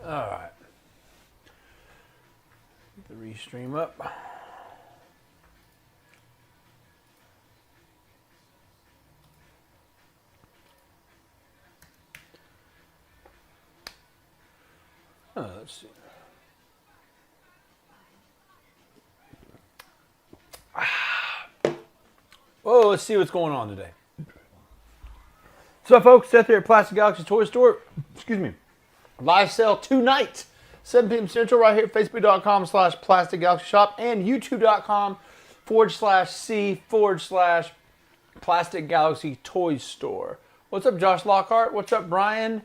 All right. Get the restream up. Let's see. Oh, let's see what's going on today. So, folks, Seth here at Plastic Galaxy Toy Store. Excuse me. Live sale tonight, 7 p.m. Central, right here at Facebook.com/Plastic Galaxy Shop and YouTube.com/C/Plastic Galaxy Toy Store. What's up, Josh Lockhart? What's up, Brian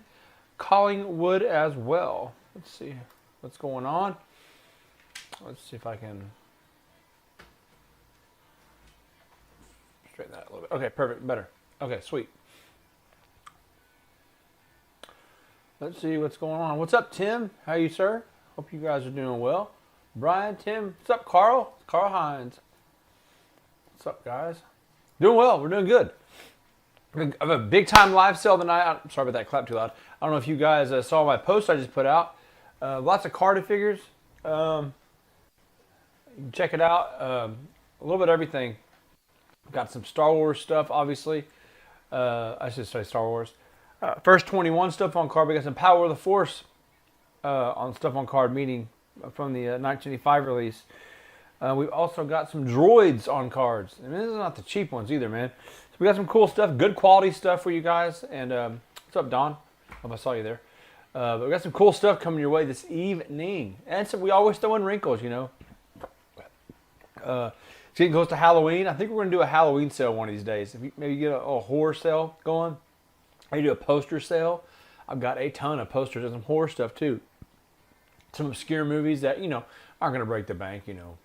Collingwood as well? Let's see what's going on. Let's see if I can straighten that a little bit. Okay, perfect, better. Okay, sweet. Let's see what's going on. What's up, Tim? How are you, sir? Hope you guys are doing well. Brian, Tim, what's up, Carl? Carl Hines. What's up, guys? Doing well. We're doing good. I have a big time live sale tonight. Sorry about that clap too loud. I don't know if you guys saw my post I just put out. Lots of Carter figures. You can check it out. A little bit of everything. Got some Star Wars stuff, obviously. I should say Star Wars. First 21 stuff on card. We got some Power of the Force on stuff on card, meaning from the 1985 release. We've also got some droids on cards. And this is not the cheap ones either, man. So we got some cool stuff, good quality stuff for you guys. And what's up, Don? Hope I saw you there. But we got some cool stuff coming your way this evening. And so we always throw in wrinkles, you know. It's getting close to Halloween. I think we're going to do a Halloween sale one of these days. If you maybe get a horror sale going. I do a poster sale. I've got a ton of posters and some horror stuff too. Some obscure movies that, you know, aren't going to break the bank, you know,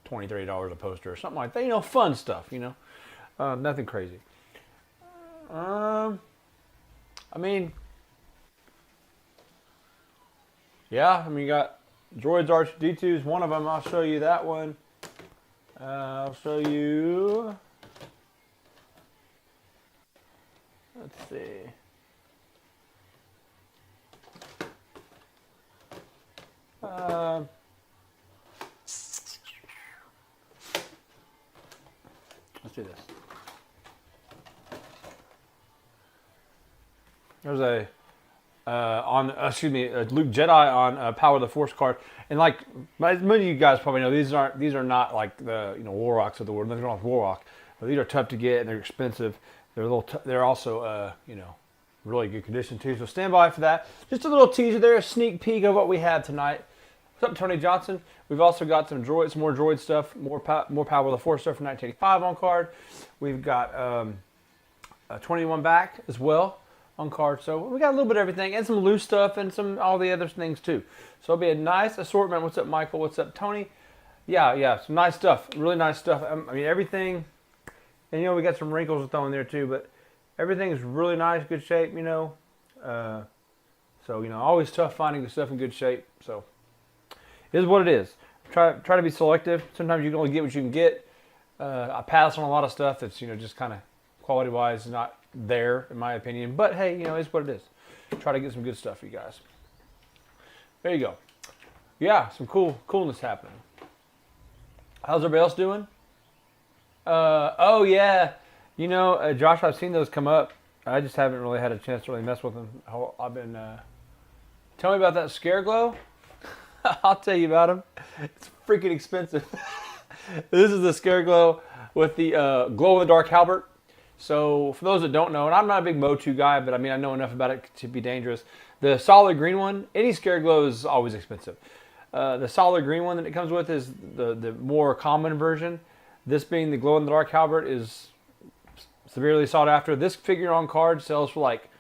$20, $30 a poster or something like that. You know, fun stuff, you know. Nothing crazy. I mean, yeah, you got Droids R2-D2 is one of them. I'll show you that one. I'll show you. Let's see. Let's do this. There's a Luke Jedi on Power of the Force card, and like many of you guys probably know, these are not like the Warrocks of the world. Nothing wrong with Warrock, but these are tough to get and they're expensive. They're also really good condition too. So stand by for that. Just a little teaser there, a sneak peek of what we have tonight. What's up, Tony Johnson? We've also got some more droid stuff, more Power of the Force stuff from 1985 on card. We've got a 21 back as well on card. So we got a little bit of everything and some loose stuff and all the other things too. So it'll be a nice assortment. What's up, Michael? What's up, Tony? Yeah, some nice stuff. Really nice stuff. I mean, everything. And we got some wrinkles to throw in there too, but everything is really nice, good shape. So always tough finding the stuff in good shape. So it is what it is. Try to be selective. Sometimes you can only get what you can get. I pass on a lot of stuff that's just kind of quality wise not there in my opinion. But hey, it's what it is. Try to get some good stuff for you guys. There you go. Yeah, some coolness happening. How's everybody else doing? Oh yeah, Josh, I've seen those come up. I just haven't really had a chance to really mess with them. I've been. Tell me about that Scareglow. I'll tell you about them. It's freaking expensive. This is the Scareglow with the glow-in-the-dark halberd. So for those that don't know, and I'm not a big Motu guy, but I mean I know enough about it to be dangerous. The solid green one, any Scareglow is always expensive. The solid green one that it comes with is the more common version. This being the glow-in-the-dark halberd is severely sought after. This figure on card sells for like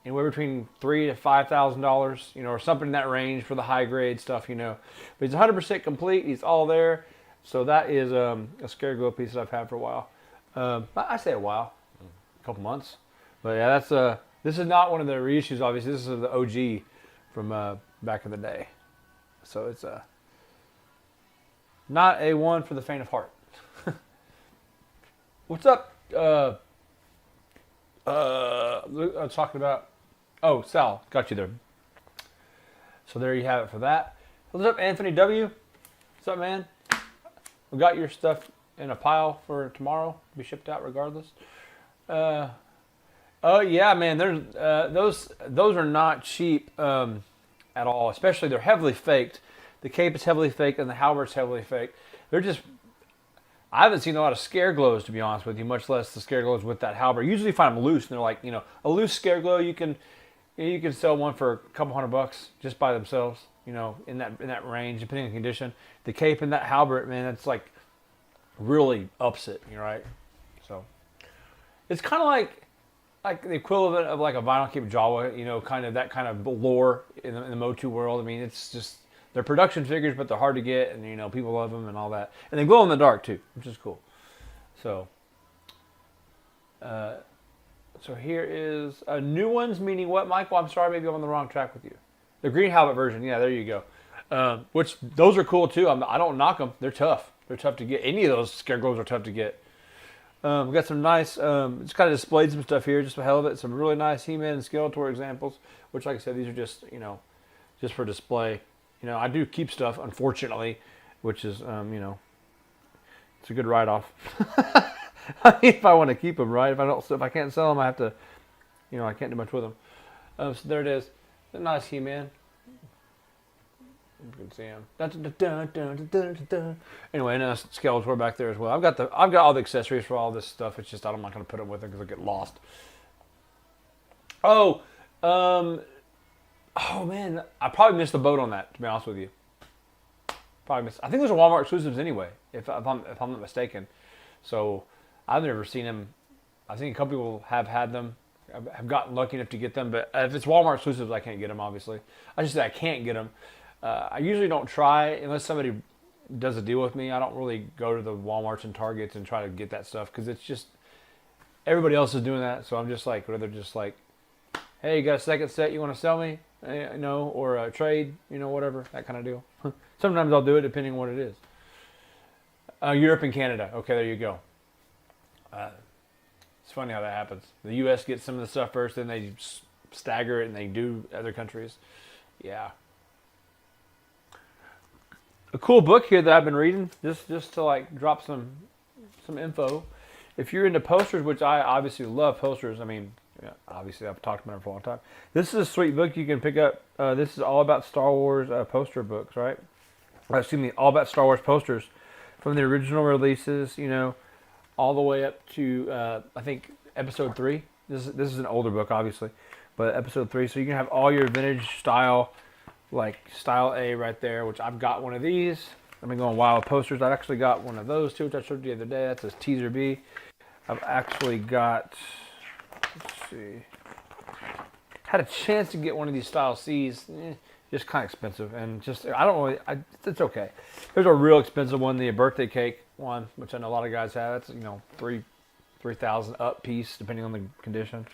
anywhere between $3,000 to $5,000, or something in that range for the high grade stuff, But he's 100% complete. He's all there. So that is a Scareglow piece that I've had for a while. I say a while, a couple months. But yeah, this is not one of the reissues. Obviously, this is the OG from back in the day. So it's not a one for the faint of heart. What's up? I was talking about. Oh, Sal, got you there. So there you have it for that. What's up, Anthony W? What's up, man? We got your stuff in a pile for tomorrow to be shipped out regardless. Oh yeah, man. There's those are not cheap at all. Especially they're heavily faked. The cape is heavily faked and the halbert's heavily faked. They're just. I haven't seen a lot of scare glows, to be honest with you, much less the scare glows with that halberd. Usually you find them loose, and they're like, a loose scare glow. You can sell one for a couple $100 just by themselves. In that range, depending on the condition. The cape and that halberd, man, it's like really ups it, right? So it's kind of like the equivalent of like a vinyl cape Jawa, kind of that kind of lore in the Motu world. I mean, it's just. They're production figures, but they're hard to get, and people love them and all that. And they glow in the dark too, which is cool. So, so here is new ones, meaning what, Michael? I'm sorry, maybe I'm on the wrong track with you. The green halberd version, yeah, there you go. Which those are cool too. I don't knock them. They're tough. They're tough to get. Any of those scare glows are tough to get. We got some nice. Just kind of displayed some stuff here, just for the hell of it. Some really nice He-Man and Skeletor examples. Which, like I said, these are just just for display. I do keep stuff, unfortunately, which is, it's a good write-off. If I want to keep them, right? If I can't sell them, I have to, I can't do much with them. So there it is. It's a nice He-Man. You can see him. Anyway, and Skeletor back there as well. I've got all the accessories for all this stuff. It's just I'm not going to put them with it because I get lost. Oh man, I probably missed the boat on that. To be honest with you, I think those are Walmart exclusives anyway, if I'm not mistaken. So I've never seen them. I think a couple people have had them. Have gotten lucky enough to get them, but if it's Walmart exclusives, I can't get them. Obviously, I just say I can't get them. I usually don't try unless somebody does a deal with me. I don't really go to the Walmarts and Targets and try to get that stuff because it's just everybody else is doing that. So I'm just like, rather just like, hey, you got a second set you want to sell me? Or a trade, whatever, that kind of deal. Sometimes I'll do it depending on what it is. Europe and Canada. Okay, there you go. It's funny how that happens. The U.S. gets some of the stuff first, then they stagger it and they do other countries. Yeah. A cool book here that I've been reading, just to like drop some info. If you're into posters, which I obviously love posters, yeah, obviously I've talked about it for a long time. This is a sweet book you can pick up. This is all about Star Wars poster books, right? All about Star Wars posters from the original releases, all the way up to I think episode 3. This is an older book, obviously, but episode 3. So you can have all your vintage style, like style A right there, which I've got one of these. I've been going wild with posters. I've actually got one of those too, which I showed you the other day. That's a Teaser B. I've actually got. Let's see. Had a chance to get one of these style C's. Just kind of expensive, and just I don't really. It's okay. There's a real expensive one, the birthday cake one, which I know a lot of guys have. That's $3,000 up piece, depending on the condition.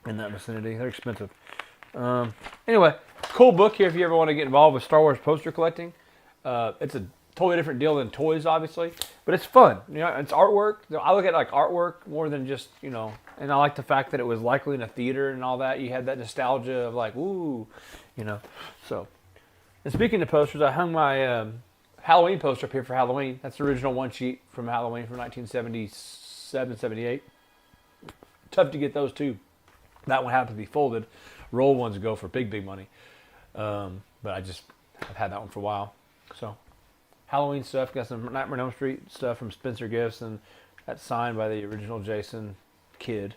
In that vicinity, they're expensive. Anyway, cool book here if you ever want to get involved with Star Wars poster collecting. It's a totally different deal than toys, obviously, but it's fun. It's artwork. I look at like artwork more than just and I like the fact that it was likely in a theater and all that. You had that nostalgia of like, ooh, So, and speaking of posters, I hung my Halloween poster up here for Halloween. That's the original one sheet from Halloween from 1977, 78. Tough to get those too. That one happened to be folded. Roll ones go for big money. But I've had that one for a while. So. Halloween stuff, got some Nightmare on Elm Street stuff from Spencer Gifts, and that's signed by the original Jason Kidd,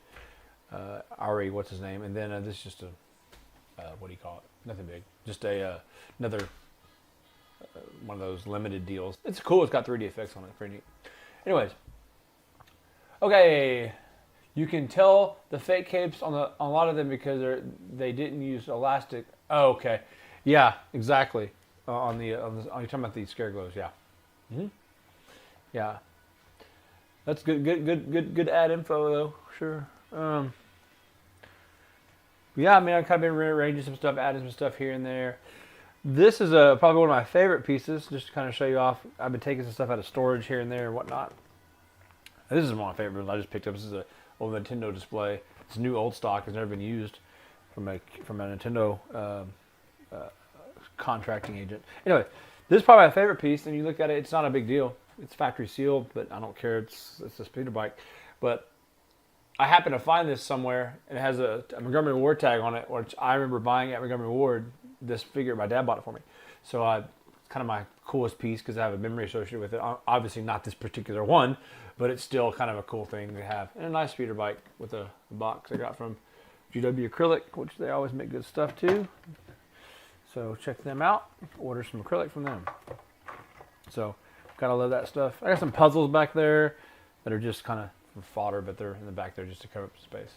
Ari, what's his name, and then this is just a, what do you call it? Nothing big, just another one of those limited deals. It's cool. It's got 3D effects on it, pretty neat. Anyways, okay, you can tell the fake capes on a lot of them because they didn't use elastic. Oh, okay, yeah, exactly. You're talking about these scare glows, yeah. Yeah. That's good ad info though, sure. Yeah, I've kind of been rearranging some stuff, adding some stuff here and there. This is probably one of my favorite pieces, just to kind of show you off. I've been taking some stuff out of storage here and there and whatnot. This is one of my favorite ones I just picked up. This is a old Nintendo display. It's new old stock. It's never been used from a Nintendo contracting agent. Anyway, this is probably my favorite piece, and you look at it, it's not a big deal. It's factory sealed, but I don't care. It's a speeder bike. But I happen to find this somewhere, and it has a Montgomery Ward tag on it, which I remember buying at Montgomery Ward. This figure, my dad bought it for me. So it's kind of my coolest piece because I have a memory associated with it. Obviously not this particular one, but it's still kind of a cool thing to have. And a nice speeder bike with a box I got from GW Acrylic, which they always make good stuff too. So check them out. Order some acrylic from them. So gotta love that stuff. I got some puzzles back there that are just kind of for fodder, but they're in the back there just to cover up space.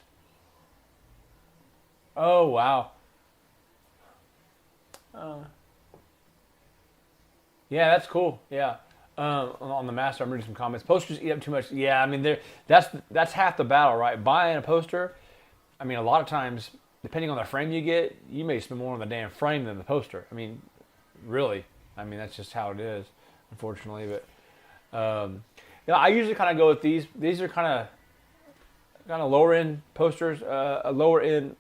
Oh wow. Yeah, that's cool. Yeah. On the master, I'm reading some comments. Posters eat up too much. Yeah, I mean, that's half the battle, right? Buying a poster. I mean, a lot of times, depending on the frame you get, you may spend more on the damn frame than the poster. I mean, really. I mean, that's just how it is, unfortunately. But I usually kind of go with these. These are kind of lower end posters, lower end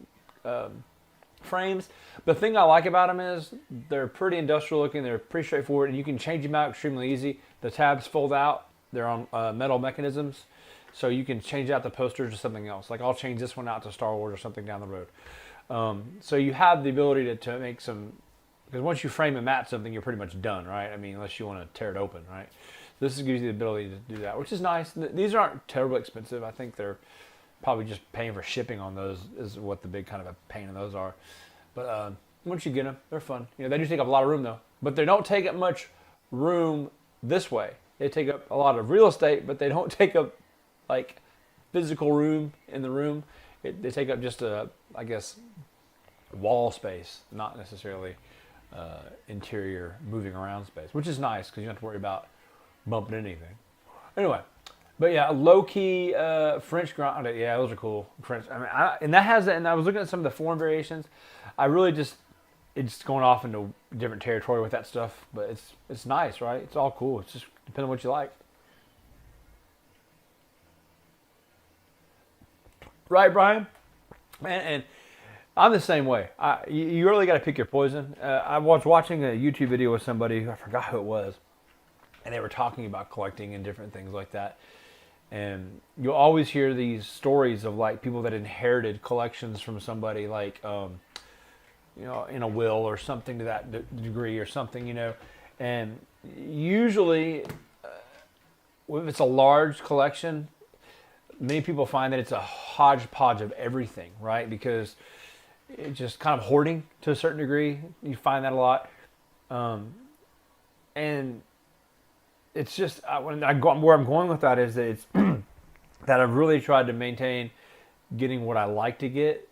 frames. The thing I like about them is they're pretty industrial looking. They're pretty straightforward, and you can change them out extremely easy. The tabs fold out. They're on metal mechanisms, so you can change out the posters to something else. Like I'll change this one out to Star Wars or something down the road. So you have the ability to make some, because once you frame and mat something, you're pretty much done, right? I mean, unless you want to tear it open, right? This gives you the ability to do that, which is nice. These aren't terribly expensive. I think they're probably just paying for shipping on those is what the big kind of a pain in those are. But once you get them, they're fun. You know, they do take up a lot of room though. But they don't take up much room this way. They take up a lot of real estate, but they don't take up like physical room in the room. They take up just I guess, wall space, not necessarily interior moving around space, which is nice because you don't have to worry about bumping anything. Anyway. But yeah, low key French grind. Yeah, those are cool. French. I mean, and that has. And I was looking at some of the foreign variations. I really it's going off into different territory with that stuff. But it's nice, right? It's all cool. It's just depending on what you like. Right, Brian? And I'm the same way. You really got to pick your poison. I was watching a YouTube video with somebody. I forgot who it was, and they were talking about collecting and different things like that. And you'll always hear these stories of like people that inherited collections from somebody, like you know, in a will or something to that degree or something, you know. And usually, if it's a large collection, many people find that it's a hodgepodge of everything, right? Because it's just kind of hoarding to a certain degree. You find that a lot, and it's just where I'm going with that is that it's that I've really tried to maintain getting what I like to get,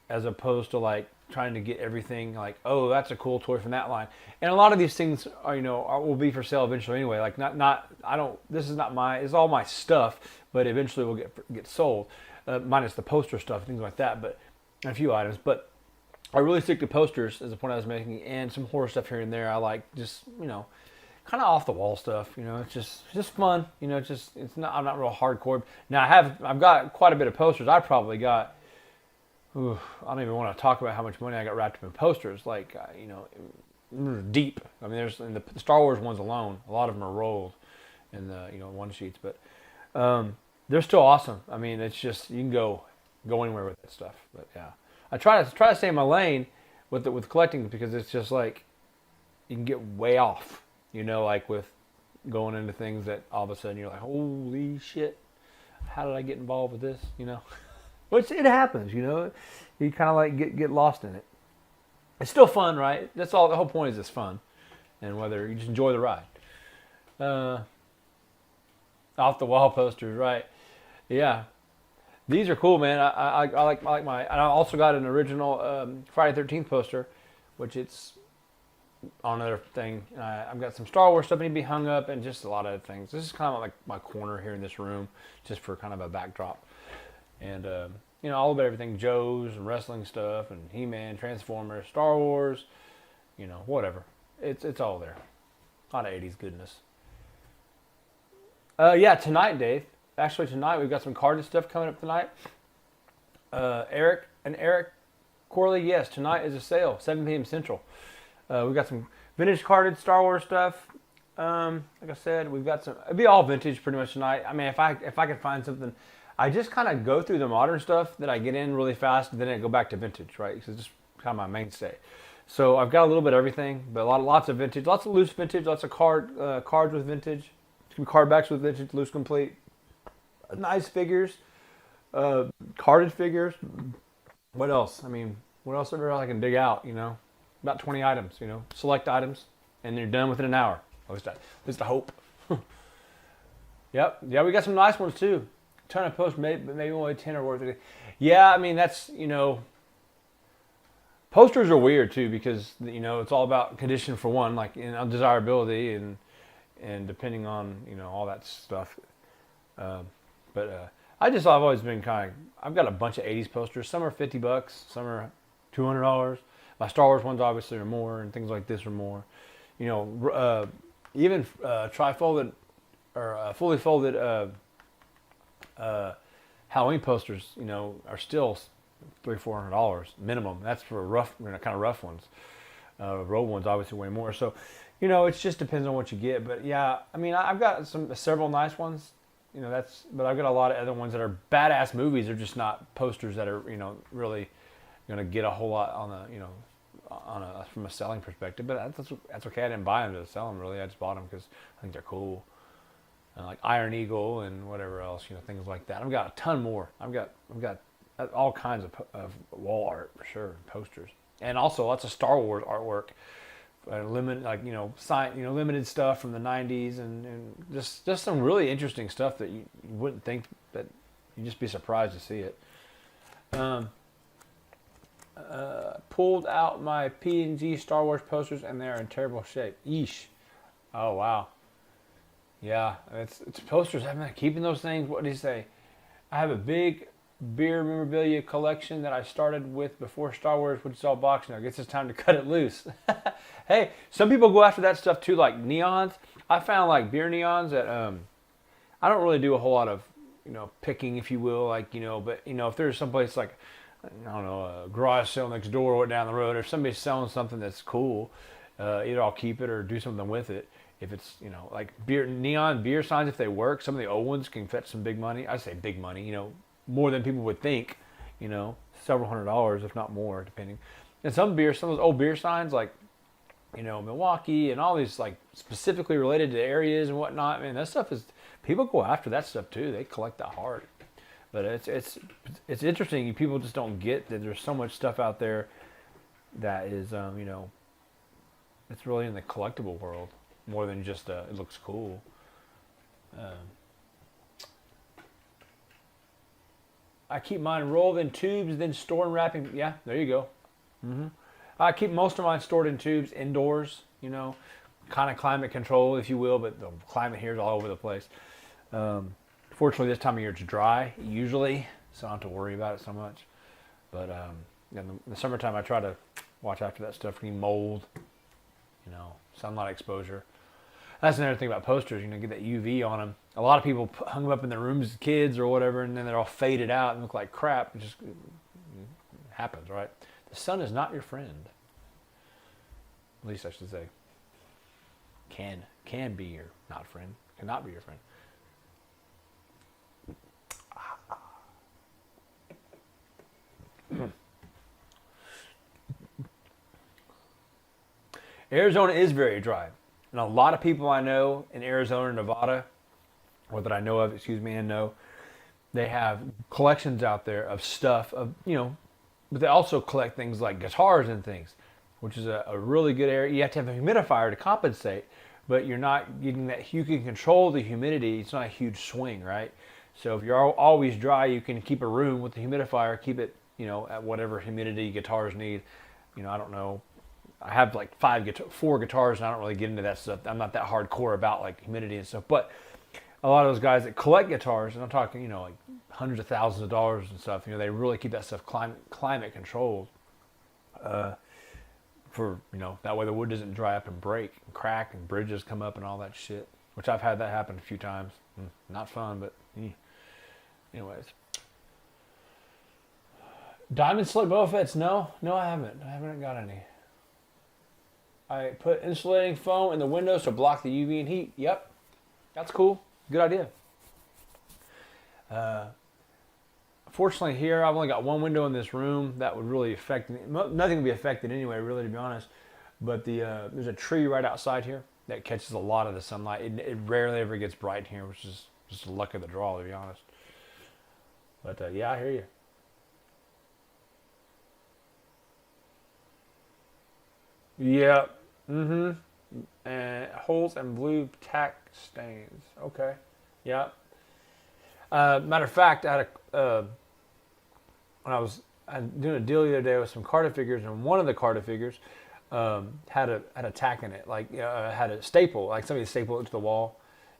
as opposed to like trying to get everything like, oh, that's a cool toy from that line. And a lot of these things are, you know, will be for sale eventually anyway. Like this is not it's all my stuff, but eventually will get sold, minus the poster stuff, things like that, but a few items. But I really stick to posters as the point I was making, and some horror stuff here and there. I like just, you know, kind of off the wall stuff, you know. It's just fun, you know. I'm not real hardcore. Now I've got quite a bit of posters. I probably got, I don't even want to talk about how much money I got wrapped up in posters. Like you know, deep. I mean, there's in the Star Wars ones alone, a lot of them are rolled in the, you know, one sheets, but they're still awesome. I mean, it's just you can go anywhere with that stuff. But yeah, I try to stay in my lane with collecting, because it's just like you can get way off. You know, like with going into things that all of a sudden you're like, holy shit, how did I get involved with this? You know, which it happens, you know, you kind of like get lost in it. It's still fun, right? That's all. The whole point is it's fun, and whether you just enjoy the ride. Off the wall posters, right? Yeah, these are cool, man. I like my. And I also got an original Friday 13th poster, which it's on another thing. I've got some Star Wars stuff that need to be hung up, and just a lot of other things. This is kind of like my corner here in this room, just for kind of a backdrop. And you know, all about everything, Joe's and wrestling stuff, and He-Man, Transformers, Star Wars, you know, whatever. It's all there. A lot of 80s goodness. Yeah, tonight, Dave. Actually, tonight we've got some carded stuff coming up tonight. Eric Corley, yes, tonight is a sale, 7 p.m. Central. We've got some vintage carded Star Wars stuff. Like I said, we've got some. It'd be all vintage pretty much tonight. I mean, if I could find something, I just kind of go through the modern stuff that I get in really fast, and then I go back to vintage, right? Because it's just kind of my mainstay. So I've got a little bit of everything, but lots of vintage, lots of loose vintage, lots of cards with vintage, card backs with vintage, loose complete, nice figures, carded figures. What else? I mean, what else ever I can dig out? About 20 items. Select items, and you're done within an hour. At least I hope. Yep. Yeah, we got some nice ones too. Ton of posts, maybe only 10 are worth it. Yeah, I mean that's posters are weird too because it's all about condition for one, like desirability and depending on all that stuff. But I've always been I've got a bunch of 80s posters. Some are $50, some are $200. My Star Wars ones obviously are more, and things like this are more. Even tri-folded or fully folded Halloween posters, are still $300-400 minimum. That's for rough, kind of rough ones. Roll ones obviously way more. So, it just depends on what you get. But yeah, I mean, I've got several nice ones. But I've got a lot of other ones that are badass movies. They're just not posters that are really going to get a whole lot on the from a selling perspective. But that's okay. I didn't buy them to sell them really. I just bought them because I think they're cool. And like Iron Eagle and whatever else, things like that. I've got a ton more. I've got all kinds of wall art for sure, posters, and also lots of Star Wars artwork, limited limited stuff from the '90s, and just some really interesting stuff that you wouldn't think, that you'd just be surprised to see it. Pulled out my P&G Star Wars posters, and they're in terrible shape. Yeesh. Oh wow. Yeah, it's posters. I'm not keeping those things. What did he say? I have a big beer memorabilia collection that I started with before Star Wars, which is all boxed now. I guess it's time to cut it loose. Hey, some people go after that stuff too, like neons. I found like beer neons that I don't really do a whole lot of picking, if you will, but if there's someplace like I don't know, a garage sale next door or down the road, or if somebody's selling something that's cool, either I'll keep it or do something with it. If it's, like neon beer signs, if they work, some of the old ones can fetch some big money. I say big money, more than people would think, several $100s, if not more, depending. And some of those old beer signs, like, Milwaukee and all these, like, specifically related to areas and whatnot, man, that stuff people go after that stuff too. They collect that hard. But it's interesting. People just don't get that there's so much stuff out there that is, it's really in the collectible world. More than just it looks cool. I keep mine rolled in tubes, then store and wrapping. Yeah, there you go. I keep most of mine stored in tubes indoors. Kind of climate control, if you will, but the climate here is all over the place. Fortunately, this time of year it's dry usually, so I don't have to worry about it so much. But in the summertime, I try to watch after that stuff, getting mold, sunlight exposure. That's another thing about posters, get that UV on them. A lot of people hung them up in their rooms as kids or whatever, and then they're all faded out and look like crap. It just happens, right? The sun is not your friend. At least I should say. Can be your not friend. Cannot be your friend. Arizona is very dry. And a lot of people I know in Arizona and Nevada, or that I know of, and know, they have collections out there of stuff, but they also collect things like guitars and things, which is a really good area. You have to have a humidifier to compensate, but you're not getting that. You can control the humidity. It's not a huge swing, right? So if you're always dry, you can keep a room with the humidifier, keep it, at whatever humidity guitars need. I don't know. I have like 4 guitars, and I don't really get into that stuff. I'm not that hardcore about like humidity and stuff. But a lot of those guys that collect guitars, and I'm talking, like hundreds of thousands of dollars and stuff, they really keep that stuff climate controlled. For that way the wood doesn't dry up and break and crack and bridges come up and all that shit. Which I've had that happen a few times. Not fun, but anyways. Diamond Slick Boba Fett's? No, I haven't. I haven't got any. I put insulating foam in the windows to block the UV and heat. Yep, that's cool. Good idea. Fortunately here, I've only got one window in this room that would really affect me. Nothing would be affected anyway, really, to be honest. But there's a tree right outside here that catches a lot of the sunlight. It rarely ever gets bright here, which is just the luck of the draw, to be honest. But yeah, I hear you. Yeah. Mm-hmm. And holes and blue tack stains. Okay. Yeah. Matter of fact, I had when I was doing a deal the other day with some Carta figures, and one of the Carta figures had a tack in it, like had a staple, like somebody stapled it to the wall.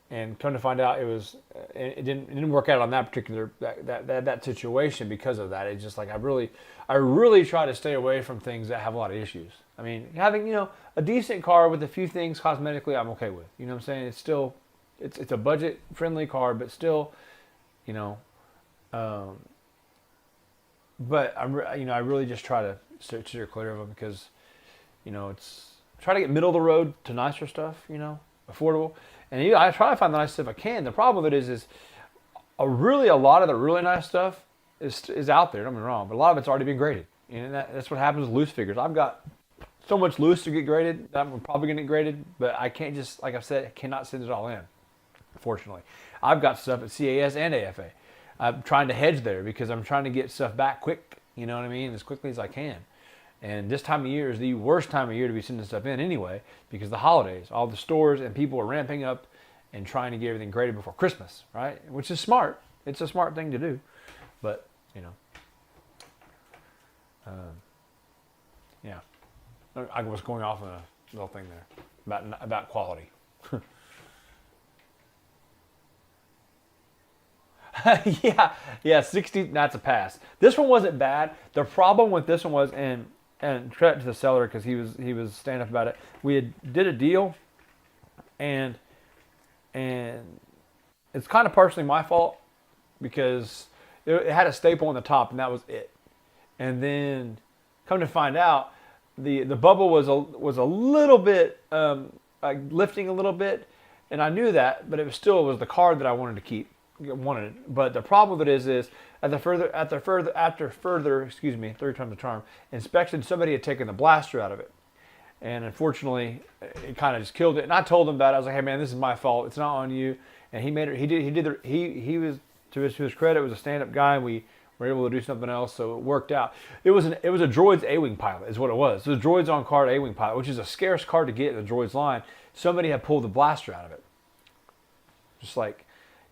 And come to find out, it didn't work out on that particular that situation because of that. It's just like I really try to stay away from things that have a lot of issues. I mean, having a decent car with a few things cosmetically, I'm okay with. You know what I'm saying? It's still it's a budget friendly car, but still, you know. But I really just try to steer clear of them because, it's try to get middle of the road to nicer stuff, affordable. And I try to find the nice stuff I can. The problem with it is a lot of the really nice stuff is out there. Don't get me wrong, but a lot of it's already been graded. And that's what happens with loose figures. I've got so much loose to get graded that I'm probably going to get graded, but I can't just, like I've said, I cannot send it all in. Unfortunately, I've got stuff at CAS and AFA. I'm trying to hedge there because I'm trying to get stuff back quick. You know what I mean? As quickly as I can. And this time of year is the worst time of year to be sending stuff in anyway, because the holidays, all the stores and people are ramping up and trying to get everything graded before Christmas, right? Which is smart. It's a smart thing to do. But, yeah. I was going off on a little thing there about quality. yeah, 60, that's a pass. This one wasn't bad. The problem with this one was, and credit to the seller because he was standing up about it. We did a deal, and it's kind of partially my fault because it had a staple on the top and that was it. And then come to find out, the bubble was a little bit like lifting a little bit, and I knew that, but it was the card that I wanted to keep. But the problem with it is after further, excuse me, third time's the charm, inspection, somebody had taken the blaster out of it, and unfortunately, it kind of just killed it. And I told him about it. I was like, "Hey man, this is my fault. It's not on you." And he made it. He was, to his credit, was a stand-up guy. And we were able to do something else, so it worked out. It was a Droids A-Wing pilot, is what it was. So the Droids on card A-Wing pilot, which is a scarce card to get in the Droids line. Somebody had pulled the blaster out of it, just like.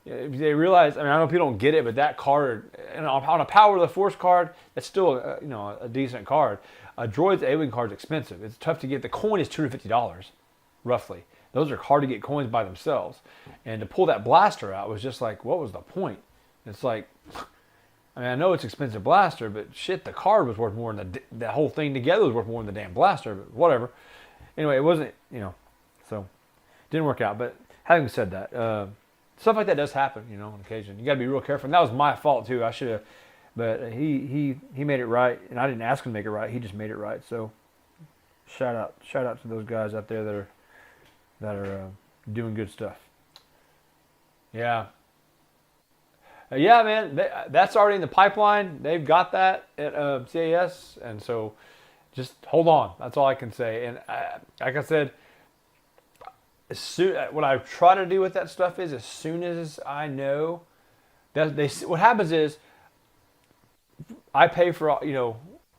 They realize, I know people don't get it, but that card, on a Power of the Force card, that's still a decent card. A Droids A-Wing card is expensive. It's tough to get. The coin is $250, roughly. Those are hard to get coins by themselves. And to pull that blaster out was just like, what was the point? It's like, I know it's expensive blaster, but shit, the card was worth more than the whole thing together was worth more than the damn blaster, but whatever. Anyway, it wasn't, so didn't work out. But having said that, stuff like that does happen, on occasion. You got to be real careful. And that was my fault too. I should have, but he made it right, and I didn't ask him to make it right. He just made it right. So shout out to those guys out there that are doing good stuff. Yeah. Yeah, man. That's already in the pipeline. They've got that at CAS, and so just hold on. That's all I can say. And like I said. What I try to do with that stuff is, as soon as I know that what happens is, I pay for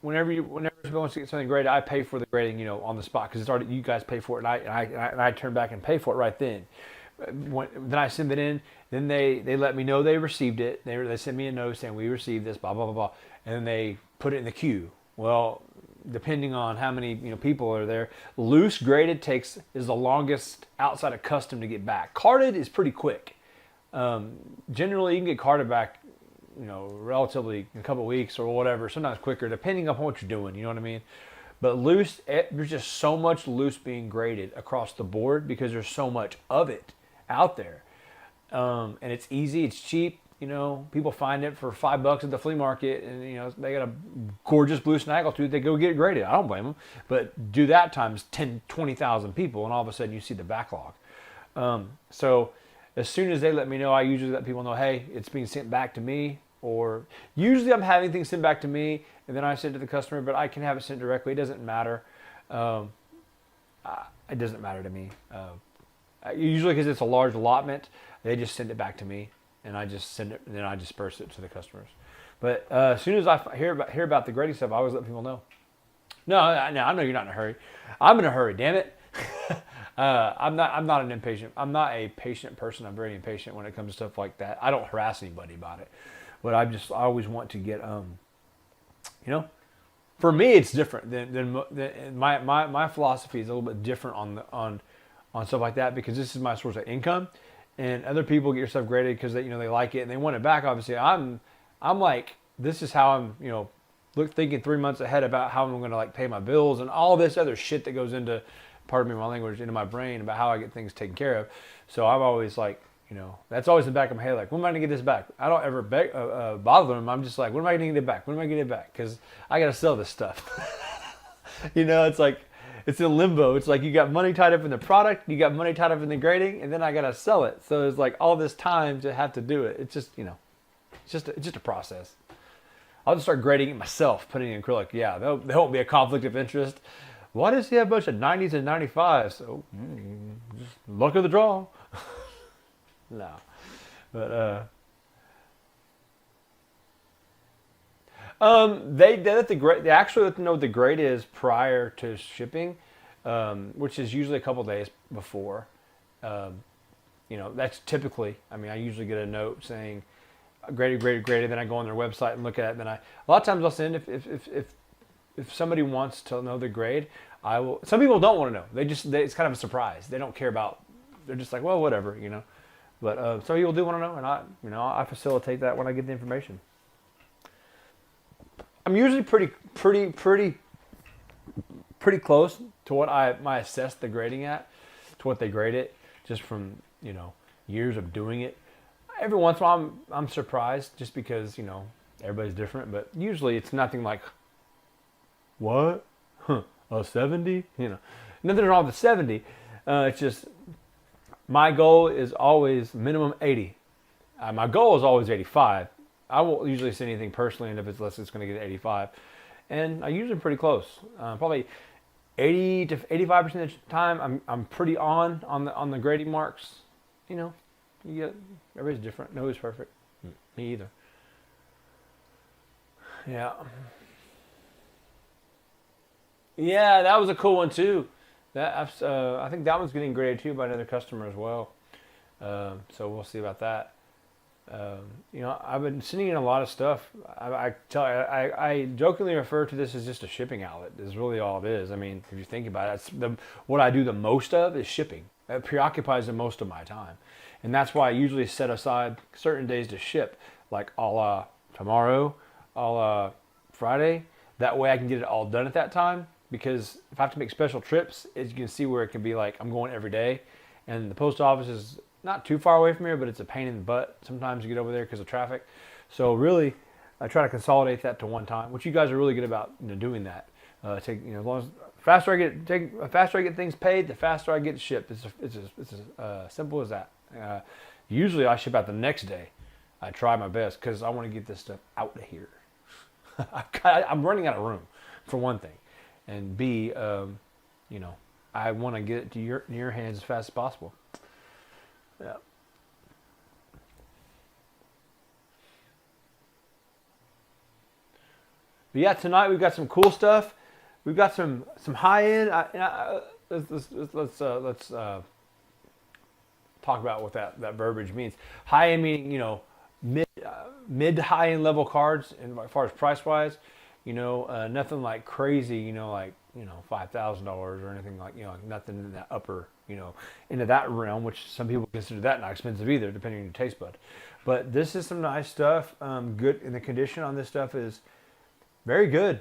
whenever someone wants to get something graded, I pay for the grading on the spot because it's already, you guys pay for it, and I turn back and pay for it right then. Then I send it in. Then they let me know they received it. They send me a note saying we received this, blah blah blah blah, and then they put it in the queue. Well, depending on how many people are there, loose graded is the longest outside of custom to get back. Carded is pretty quick. Generally, you can get carded back, relatively in a couple of weeks or whatever. Sometimes quicker, depending upon what you're doing. You know what I mean? But loose, there's just so much loose being graded across the board because there's so much of it out there, and it's easy, it's cheap. people find it for $5 at the flea market, and they got a gorgeous blue snaggletooth. They go get it graded. I don't blame them, but do that times 10, 20,000 people, and all of a sudden you see the backlog. So as soon as they let me know, I usually let people know, hey, it's being sent back to me, or usually I'm having things sent back to me, and then I send it to the customer, but I can have it sent directly. It doesn't matter. It doesn't matter to me. Usually because it's a large allotment, they just send it back to me, and I just send it, and then I disperse it to the customers. But as soon as I hear about the grading stuff, I always let people know. No, I know you're not in a hurry. I'm in a hurry, damn it. I'm not an impatient. I'm not a patient person. I'm very impatient when it comes to stuff like that. I don't harass anybody about it, but I always want to get for me it's different than my philosophy is a little bit different on stuff like that, because this is my source of income, and other people get your stuff graded because they like it and they want it back. Obviously, I'm like, this is how I'm thinking 3 months ahead about how I'm going to pay my bills and all this other shit that goes into, pardon me my language, into my brain about how I get things taken care of. So I'm always that's always in the back of my head, when am I going to get this back? I don't ever bother them. I'm just like, when am I going to get it back? When am I going to get it back? Because I got to sell this stuff. It's like, it's in limbo. It's like you got money tied up in the product, you got money tied up in the grading, and then I got to sell it. So it's like all this time to have to do it. It's just, it's just a process. I'll just start grading it myself, putting in acrylic. Yeah, there won't be a conflict of interest. Why does he have a bunch of 90s and 95s? So, just luck of the draw. No. But, they actually let them know what the grade is prior to shipping, which is usually a couple days before. That's typically, I usually get a note saying graded, then I go on their website and look at it, and then a lot of times I'll send, if somebody wants to know the grade, I will. Some people don't want to know. It's kind of a surprise. They don't care about, they're just like, well, whatever, But some people do want to know, and I facilitate that when I get the information. I'm usually pretty close to what I assess the grading at, to what they grade it, just from years of doing it. Every once in a while I'm surprised, just because everybody's different, but usually it's nothing like, what? A 70? Nothing wrong with the 70. It's just, my goal is always minimum 80. My goal is always 85. I won't usually send anything personally, and unless it's going to get 85. And I usually pretty close. Probably 80 to 85% of the time, I'm pretty on the grading marks. Everybody's different. Nobody's perfect. Me either. Yeah. Yeah, that was a cool one too. I think that one's getting graded too by another customer as well. So we'll see about that. I've been sending in a lot of stuff. I jokingly refer to this as just a shipping outlet. Is really all it is. If you think about it, what I do the most of is shipping. That preoccupies the most of my time, and that's why I usually set aside certain days to ship, like a la tomorrow, a la Friday. That way I can get it all done at that time. Because if I have to make special trips, as you can see where it can be like I'm going every day, and the post office is not too far away from here, but it's a pain in the butt sometimes to get over there because of traffic. So really, I try to consolidate that to one time, which you guys are really good about doing that. As faster I get things paid, the faster I get shipped. It's as simple as that. Usually I ship out the next day. I try my best because I want to get this stuff out of here. I'm running out of room, for one thing. And B, I want to get it to your hands as fast as possible. Yeah. But yeah, tonight we've got some cool stuff. We've got some high end. Let's talk about what that verbiage means. High end meaning mid to high end level cards, and as far as price wise. Nothing like crazy, like $5,000 or anything like, nothing in that upper, into that realm, which some people consider that not expensive either, depending on your taste bud. But this is some nice stuff. Good, and the condition on this stuff is very good.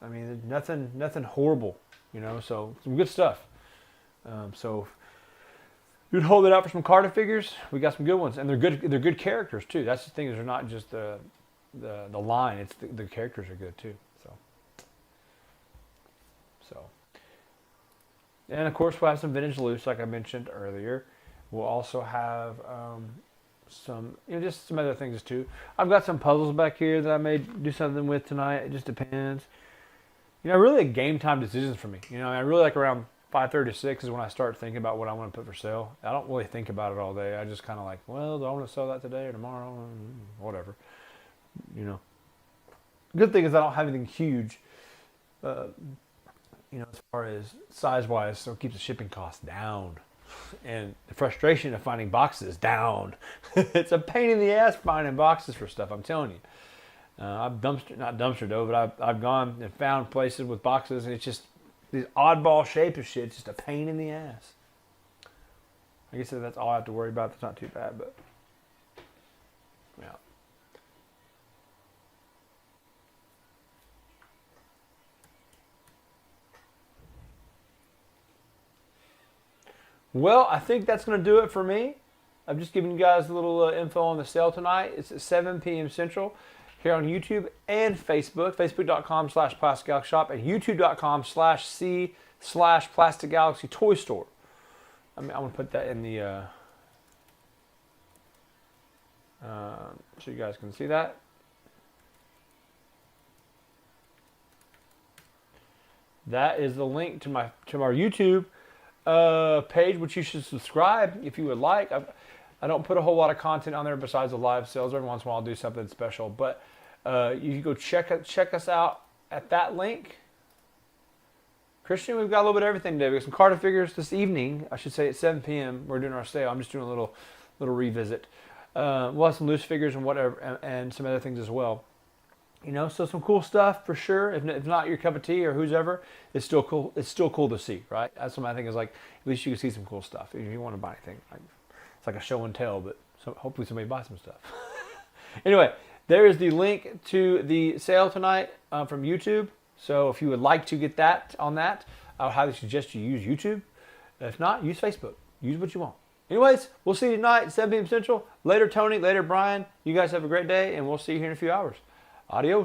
Nothing horrible, so some good stuff. So You'd hold it out for some Carter figures. We got some good ones, and they're good. They're good characters too. That's the thing, is they're not just the line. It's the characters are good too. So, and of course we'll have some vintage loose, like I mentioned earlier. We'll also have some, just some other things too. I've got some puzzles back here that I may do something with tonight. It just depends. Really game time decisions for me. I really like around 5:30 to 6 is when I start thinking about what I want to put for sale. I don't really think about it all day. I just kind of like, well, do I want to sell that today or tomorrow? Whatever. Good thing is I don't have anything huge, as far as size-wise, so it keeps the shipping costs down. And the frustration of finding boxes down. It's a pain in the ass finding boxes for stuff, I'm telling you. I've not dumpstered though, but I've gone and found places with boxes, and it's just these oddball shape of shit. It's just a pain in the ass. I guess that's all I have to worry about. That's not too bad, but yeah. Well, I think that's going to do it for me. I've just given you guys a little info on the sale tonight. It's at 7 p.m. Central here on YouTube and Facebook. Facebook.com/Plastic Galaxy Shop and YouTube.com/C/Plastic Galaxy Toy Store. I'm going to put that in the so you guys can see that. That is the link to our YouTube page, which you should subscribe if you would like. I don't put a whole lot of content on there besides the live sales. Every once in a while I'll do something special, but you can go check us out at that link. Christian, we've got a little bit of everything today. We got some Carter figures this evening. I should say at 7 p.m. We're doing our sale. I'm just doing a little revisit. We'll have some loose figures and whatever, and some other things as well. So some cool stuff for sure. If not your cup of tea or who's ever, it's still cool. It's still cool to see, right? That's what I think is like. At least you can see some cool stuff. If you want to buy anything, it's like a show and tell, but hopefully somebody buys some stuff. Anyway, there is the link to the sale tonight from YouTube. So if you would like to get that on that, I would highly suggest you use YouTube. If not, use Facebook. Use what you want. Anyways, we'll see you tonight, 7 p.m. Central. Later, Tony. Later, Brian. You guys have a great day, and we'll see you here in a few hours. Adios.